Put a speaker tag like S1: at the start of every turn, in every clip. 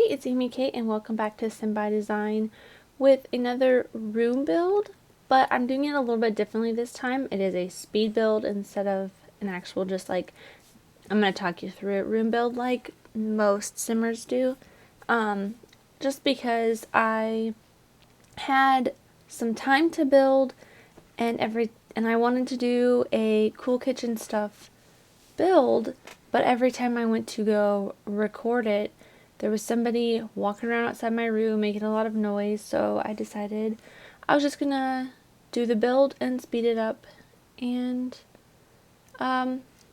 S1: it's Amy Kate and welcome back to Sim by Design with another room build, but I'm doing it a little bit differently this time. It is a speed build instead of an actual just like, I'm going to talk you through it room build like most simmers do. Just because I had some time to build and I wanted to do a cool kitchen stuff build, but every time I went to go record it, there was somebody walking around outside my room making a lot of noise, so I decided I was just gonna do the build and speed it up and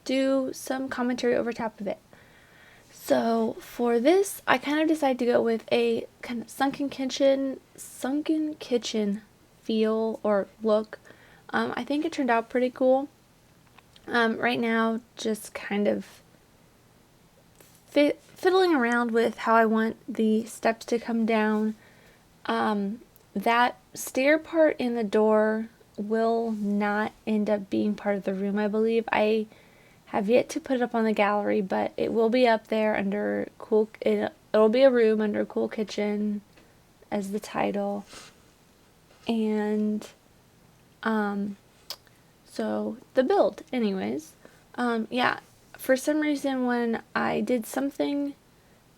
S1: do some commentary over top of it. So for this, I kind of decided to go with a kind of sunken kitchen feel or look. I think it turned out pretty cool. Right now, just kind of fiddling around with how I want the steps to come down. That stair part in the door will not end up being part of the room, I believe. I have yet to put it up on the gallery, but it will be up there under it'll be a room under Cool Kitchen as the title. And so the build anyways. Yeah, for some reason when I did something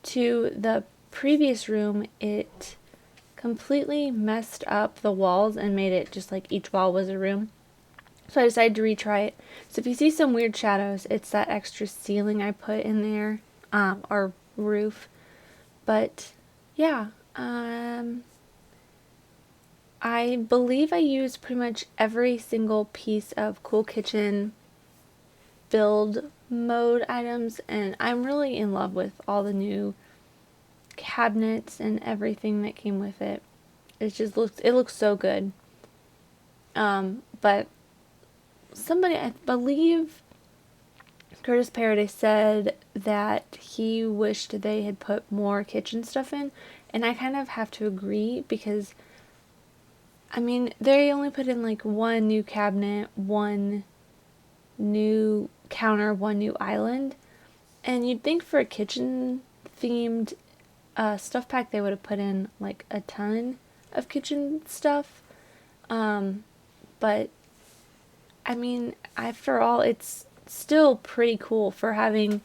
S1: to the previous room, it completely messed up the walls and made it just like each wall was a room. So I decided to retry it. So if you see some weird shadows, it's that extra ceiling I put in there, or roof. But yeah, I believe I used pretty much every single piece of Cool Kitchen build mode items, and I'm really in love with all the new cabinets and everything that came with it. It looks so good. But somebody, I believe Curtis Paradise, said that he wished they had put more kitchen stuff in, and I kind of have to agree because I mean, they only put in like one new cabinet, one new counter, one new island, and you'd think for a kitchen themed stuff pack they would have put in like a ton of kitchen stuff. But I mean, after all, it's still pretty cool for having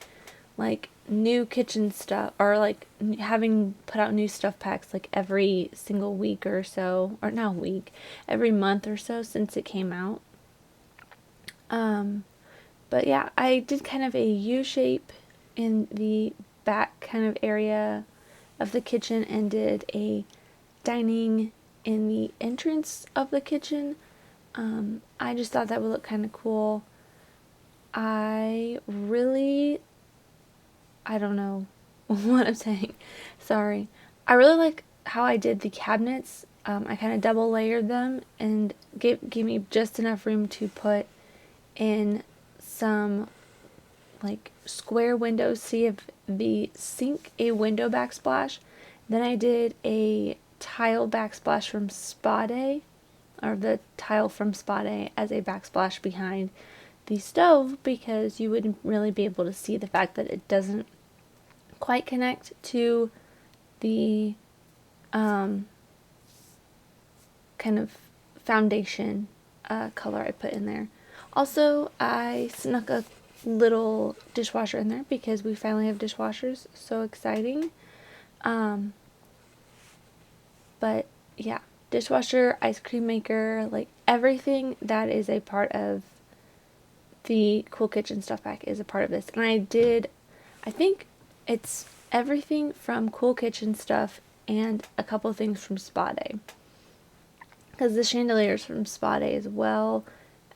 S1: like new kitchen stuff, or like having put out new stuff packs like every single week or so, or not week, every month or so since it came out. But yeah, I did kind of a U shape in the back kind of area of the kitchen and did a dining in the entrance of the kitchen. I just thought that would look kind of cool. I don't know what I'm saying. Sorry. I really like how I did the cabinets. I kind of double layered them and gave me just enough room to put in some like square windows, see if the sink a window backsplash. Then I did a tile backsplash from Spa Day, or the tile from Spa Day as a backsplash behind the stove, because you wouldn't really be able to see the fact that it doesn't quite connect to the kind of foundation color I put in there. Also, I snuck a little dishwasher in there because we finally have dishwashers. So exciting. But yeah, dishwasher, ice cream maker, like everything that is a part of the Cool Kitchen stuff pack is a part of this. And I think it's everything from Cool Kitchen stuff and a couple things from Spa Day. Because the chandeliers from Spa Day, as well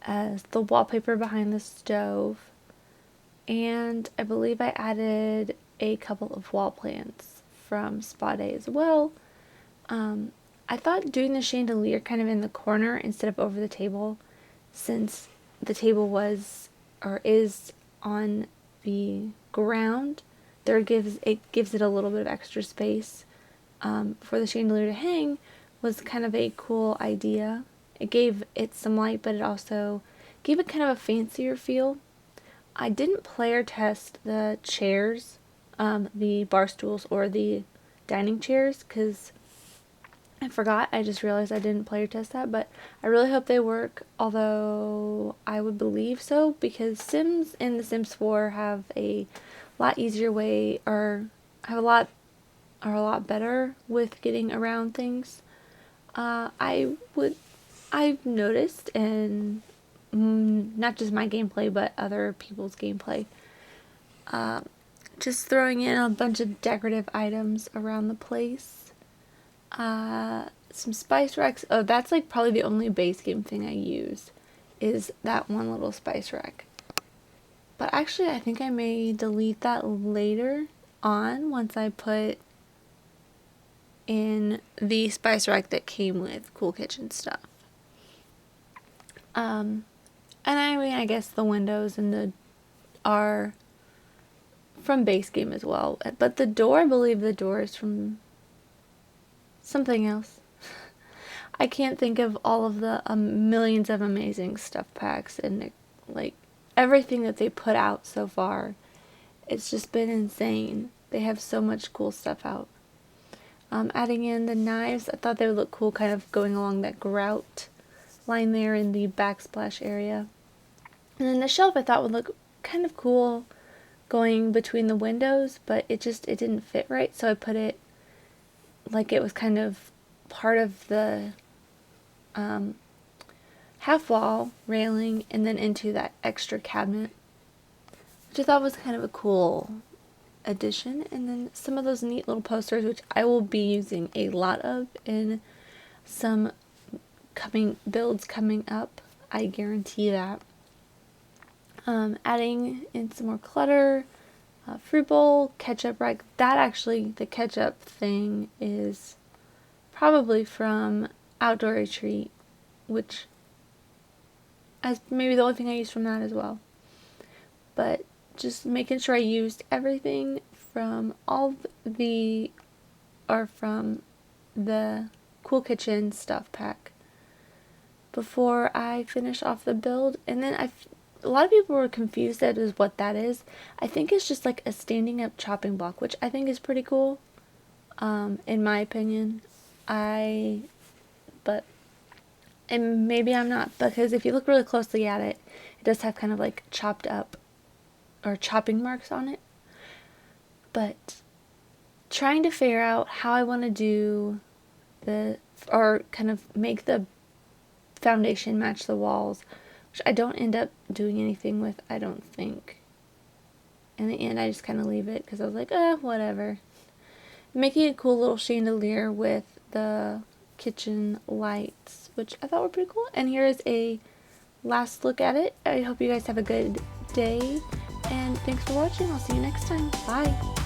S1: as the wallpaper behind the stove. And I believe I added a couple of wall plants from Spa Day as well. I thought doing the chandelier kind of in the corner instead of over the table, since the table was or is on the ground, gives it a little bit of extra space for the chandelier to hang, was kind of a cool idea. It gave it some light, but it also gave it kind of a fancier feel. I didn't player test the chairs, the bar stools, or the dining chairs, because I forgot. I just realized I didn't player test that, but I really hope they work, although I would believe so, because Sims in The Sims 4 have a lot easier way, or have a lot, are a lot better with getting around things. I've noticed, and not just my gameplay, but other people's gameplay, just throwing in a bunch of decorative items around the place. Some spice racks. Oh, that's like probably the only base game thing I use, is that one little spice rack. But actually, I think I may delete that later on once I put in the spice rack that came with Cool Kitchen stuff. And I mean, I guess the windows and the are from base game as well. But the door, I believe the door is from something else. I can't think of all of the millions of amazing stuff packs and like everything that they put out so far. It's just been insane. They have so much cool stuff out. Adding in the knives, I thought they would look cool, kind of going along that grout line there in the backsplash area. And then the shelf I thought would look kind of cool going between the windows, but it didn't fit right, so I put it like it was kind of part of the half wall railing and then into that extra cabinet, which I thought was kind of a cool addition. And then some of those neat little posters, which I will be using a lot of in some builds coming up, I guarantee that. Adding in some more clutter, fruit bowl, ketchup rack. That actually, the ketchup thing is probably from Outdoor Retreat, which is maybe the only thing I used from that as well. But just making sure I used everything from from the Cool Kitchen stuff pack before I finish off the build. And then a lot of people were confused as what that is. I think it's just like a standing up chopping block, which I think is pretty cool, in my opinion. And maybe I'm not, because if you look really closely at it, it does have kind of like chopped up or chopping marks on it. But trying to figure out how I want to do or kind of make the foundation match the walls, which I don't end up doing anything with, I don't think. In the end, I just kind of leave it because I was like, whatever. Making a cool little chandelier with the kitchen lights, which I thought were pretty cool. And here is a last look at it. I hope you guys have a good day, and thanks for watching. I'll see you next time. Bye.